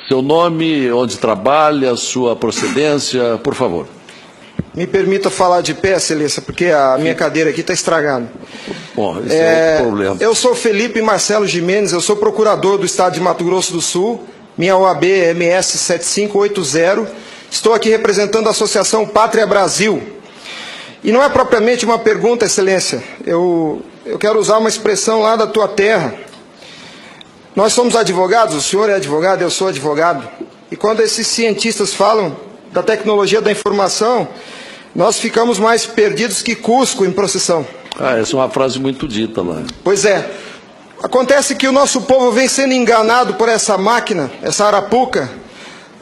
Seu nome, onde trabalha, sua procedência, por favor. Me permita falar de pé, Excelência, porque a minha cadeira aqui está estragada. Bom, esse é outro problema. Eu sou Felipe Marcelo Gimenez, eu sou procurador do Estado de Mato Grosso do Sul, minha OAB é MS 7580, estou aqui representando a Associação Pátria Brasil. E não é propriamente uma pergunta, Excelência, eu quero usar uma expressão lá da tua terra. Nós somos advogados, o senhor é advogado, eu sou advogado, e quando esses cientistas falam da tecnologia da informação, nós ficamos mais perdidos que Cusco em procissão. Essa é uma frase muito dita lá. Pois é. Acontece que o nosso povo vem sendo enganado por essa máquina, essa arapuca,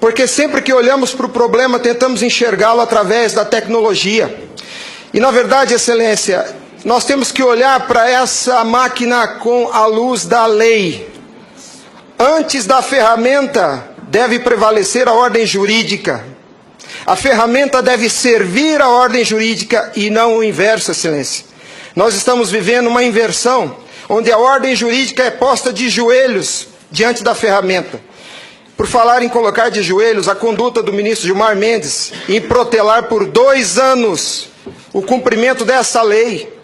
porque sempre que olhamos para o problema, tentamos enxergá-lo através da tecnologia. E, na verdade, Excelência, nós temos que olhar para essa máquina com a luz da lei. Antes da ferramenta, deve prevalecer a ordem jurídica. A ferramenta deve servir a ordem jurídica e não o inverso, Excelência. Nós estamos vivendo uma inversão, onde a ordem jurídica é posta de joelhos diante da ferramenta. Por falar em colocar de joelhos, a conduta do ministro Gilmar Mendes em protelar por 2 anos o cumprimento dessa lei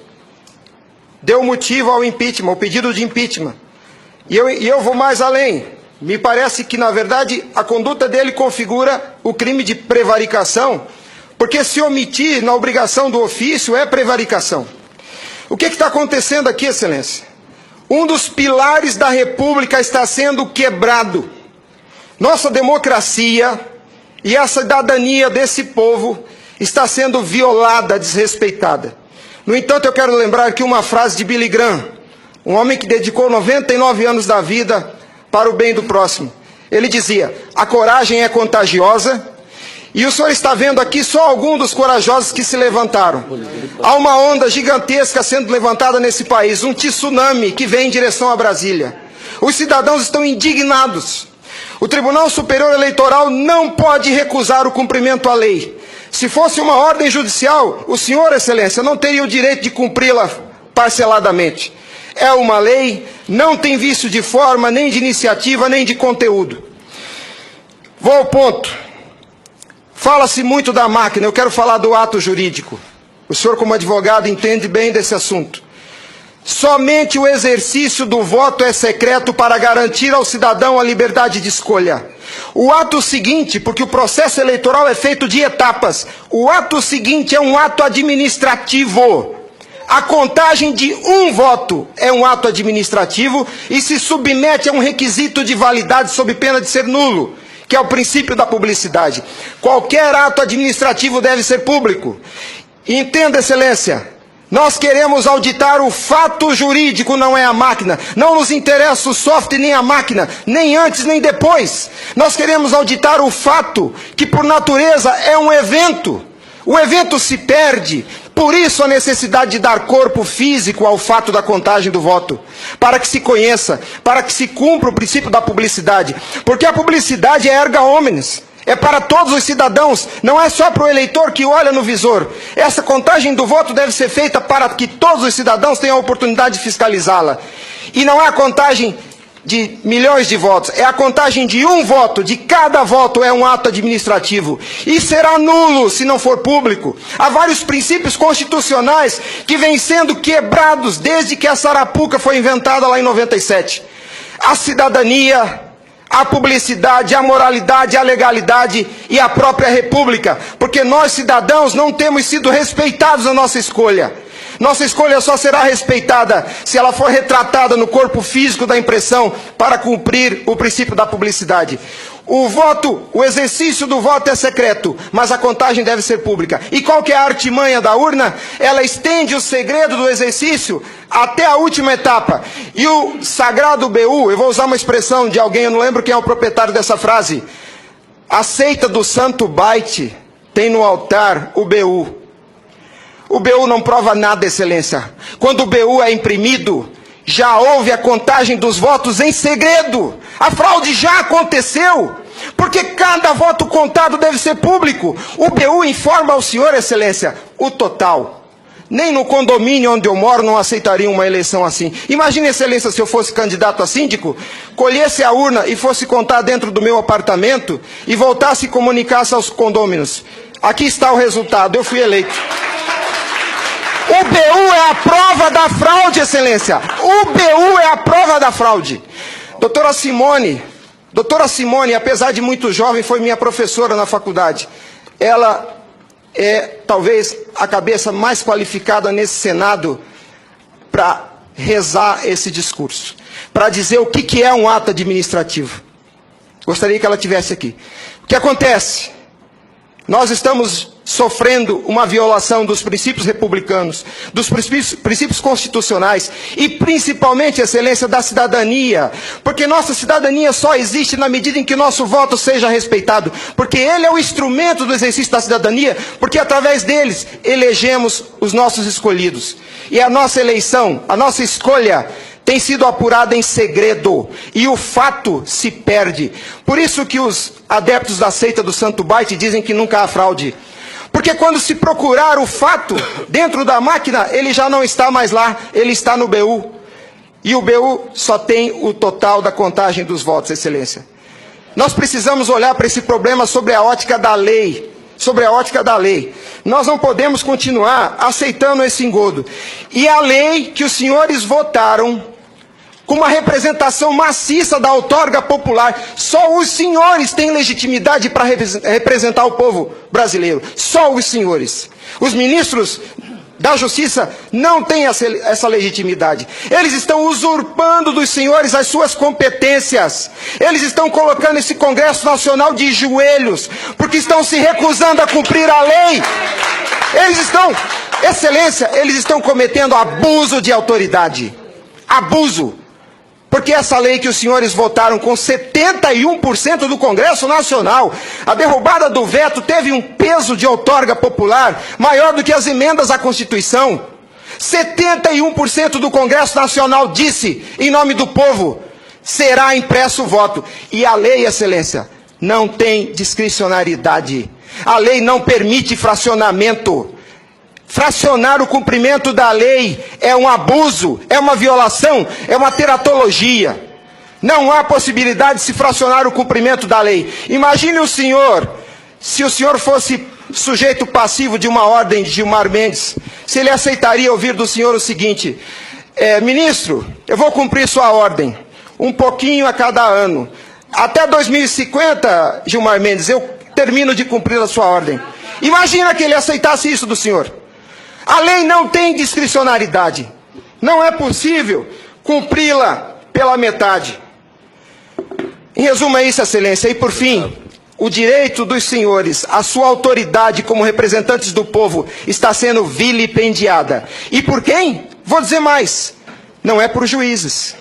deu motivo ao impeachment, ao pedido de impeachment. E eu vou mais além. Me parece que, na verdade, a conduta dele configura o crime de prevaricação, porque se omitir na obrigação do ofício é prevaricação. O que está acontecendo aqui, Excelência? Um dos pilares da República está sendo quebrado. Nossa democracia e a cidadania desse povo está sendo violada, desrespeitada. No entanto, eu quero lembrar aqui uma frase de Billy Graham, um homem que dedicou 99 anos da vida para o bem do próximo. Ele dizia: a coragem é contagiosa, e o senhor está vendo aqui só alguns dos corajosos que se levantaram. Há uma onda gigantesca sendo levantada nesse país, um tsunami que vem em direção a Brasília. Os cidadãos estão indignados. O Tribunal Superior Eleitoral não pode recusar o cumprimento à lei. Se fosse uma ordem judicial, o senhor, Excelência, não teria o direito de cumpri-la parceladamente. É uma lei, não tem vício de forma, nem de iniciativa, nem de conteúdo. Vou ao ponto. Fala-se muito da máquina, eu quero falar do ato jurídico. O senhor, como advogado, entende bem desse assunto. Somente o exercício do voto é secreto para garantir ao cidadão a liberdade de escolha. O ato seguinte, porque o processo eleitoral é feito de etapas, o ato seguinte é um ato administrativo. A contagem de um voto é um ato administrativo e se submete a um requisito de validade sob pena de ser nulo, que é o princípio da publicidade. Qualquer ato administrativo deve ser público. Entenda, Excelência, nós queremos auditar o fato jurídico, não é a máquina. Não nos interessa o software nem a máquina, nem antes nem depois. Nós queremos auditar o fato, que por natureza é um evento. O evento se perde. Por isso a necessidade de dar corpo físico ao fato da contagem do voto, para que se conheça, para que se cumpra o princípio da publicidade, porque a publicidade é erga omnes, é para todos os cidadãos, não é só para o eleitor que olha no visor. Essa contagem do voto deve ser feita para que todos os cidadãos tenham a oportunidade de fiscalizá-la. E não é a contagem de milhões de votos, é a contagem de um voto, de cada voto é um ato administrativo, e será nulo se não for público. Há vários princípios constitucionais que vêm sendo quebrados desde que a Sarapuca foi inventada lá em 97. A cidadania, a publicidade, a moralidade, a legalidade e a própria república, porque nós cidadãos não temos sido respeitados na nossa escolha. Nossa escolha só será respeitada se ela for retratada no corpo físico da impressão para cumprir o princípio da publicidade. O exercício do voto é secreto, mas a contagem deve ser pública. E qual que é a artimanha da urna? Ela estende o segredo do exercício até a última etapa. E o sagrado BU, eu vou usar uma expressão de alguém, eu não lembro quem é o proprietário dessa frase. A seita do santo Baite tem no altar o BU. O BU não prova nada, Excelência. Quando o BU é imprimido, já houve a contagem dos votos em segredo. A fraude já aconteceu, porque cada voto contado deve ser público. O BU informa ao senhor, Excelência, o total. nem no condomínio onde eu moro não aceitariam uma eleição assim. Imagine, excelência, se eu fosse candidato a síndico, colhesse a urna e fosse contar dentro do meu apartamento e voltasse e comunicasse aos condôminos. Aqui está o resultado, eu fui eleito. O BU é a prova da fraude, excelência. O BU é a prova da fraude. Doutora Simone, apesar de muito jovem, foi minha professora na faculdade. Ela é talvez a cabeça mais qualificada nesse Senado para rezar esse discurso, para dizer o que é um ato administrativo. Gostaria que ela estivesse aqui. O que acontece? Nós estamos sofrendo uma violação dos princípios republicanos, dos princípios constitucionais e principalmente, excelência, da cidadania. Porque nossa cidadania só existe na medida em que nosso voto seja respeitado. Porque ele é o instrumento do exercício da cidadania, porque através deles elegemos os nossos escolhidos. E a nossa eleição, a nossa escolha tem sido apurada em segredo, e o fato se perde. Por isso que os adeptos da seita do Santo Baite dizem que nunca há fraude. Porque quando se procurar o fato dentro da máquina, ele já não está mais lá, ele está no BU. E o BU só tem o total da contagem dos votos, excelência. Nós precisamos olhar para esse problema sobre a ótica da lei. Sobre a ótica da lei. Nós não podemos continuar aceitando esse engodo. E a lei que os senhores votaram com uma representação maciça da outorga popular. Só os senhores têm legitimidade para representar o povo brasileiro. Só os senhores. Os ministros da Justiça não têm essa legitimidade. Eles estão usurpando dos senhores as suas competências. Eles estão colocando esse Congresso Nacional de joelhos, porque estão se recusando a cumprir a lei. Eles estão, excelência, eles estão cometendo abuso de autoridade. Abuso. Porque essa lei que os senhores votaram com 71% do Congresso Nacional, a derrubada do veto teve um peso de outorga popular maior do que as emendas à Constituição. 71% do Congresso Nacional disse, em nome do povo, será impresso o voto. E a lei, excelência, não tem discricionariedade. A lei não permite fracionamento. Fracionar o cumprimento da lei é um abuso, é uma violação, é uma teratologia. Não há possibilidade de se fracionar o cumprimento da lei. Imagine o senhor, se o senhor fosse sujeito passivo de uma ordem de Gilmar Mendes, se ele aceitaria ouvir do senhor o seguinte: ministro, eu vou cumprir sua ordem, um pouquinho a cada ano. Até 2050, Gilmar Mendes, eu termino de cumprir a sua ordem. Imagina que ele aceitasse isso do senhor. A lei não tem discricionariedade. Não é possível cumpri-la pela metade. Em resumo é isso, excelência. E por fim, o direito dos senhores, a sua autoridade como representantes do povo está sendo vilipendiada. E por quem? Vou dizer mais. Não é por juízes.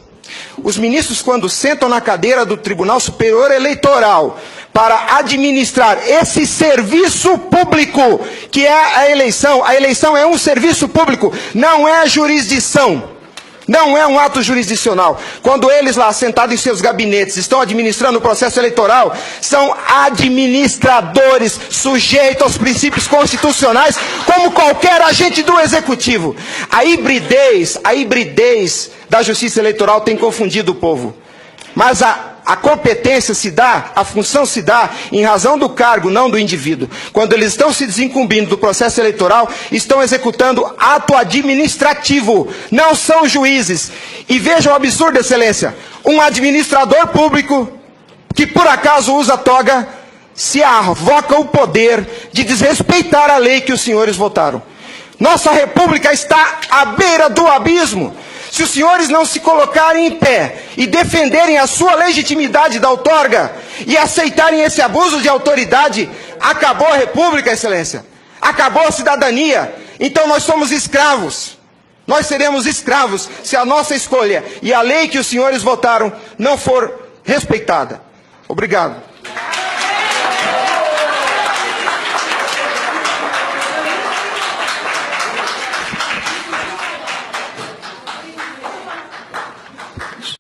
Os ministros, quando sentam na cadeira do Tribunal Superior Eleitoral para administrar esse serviço público, que é a eleição é um serviço público, não é jurisdição, não é um ato jurisdicional. Quando eles lá, sentados em seus gabinetes, estão administrando o processo eleitoral, são administradores sujeitos aos princípios constitucionais, como qualquer agente do executivo. A hibridez da justiça eleitoral tem confundido o povo. Mas a competência se dá, a função se dá em razão do cargo, não do indivíduo. Quando eles estão se desincumbindo do processo eleitoral, estão executando ato administrativo, não são juízes. E vejam o absurdo, excelência, um administrador público que por acaso usa toga, se arvoca o poder de desrespeitar a lei que os senhores votaram. Nossa república está à beira do abismo. Se os senhores não se colocarem em pé e defenderem a sua legitimidade da outorga e aceitarem esse abuso de autoridade, acabou a república, excelência. Acabou a cidadania. Então nós somos escravos. Nós seremos escravos se a nossa escolha e a lei que os senhores votaram não for respeitada. Obrigado.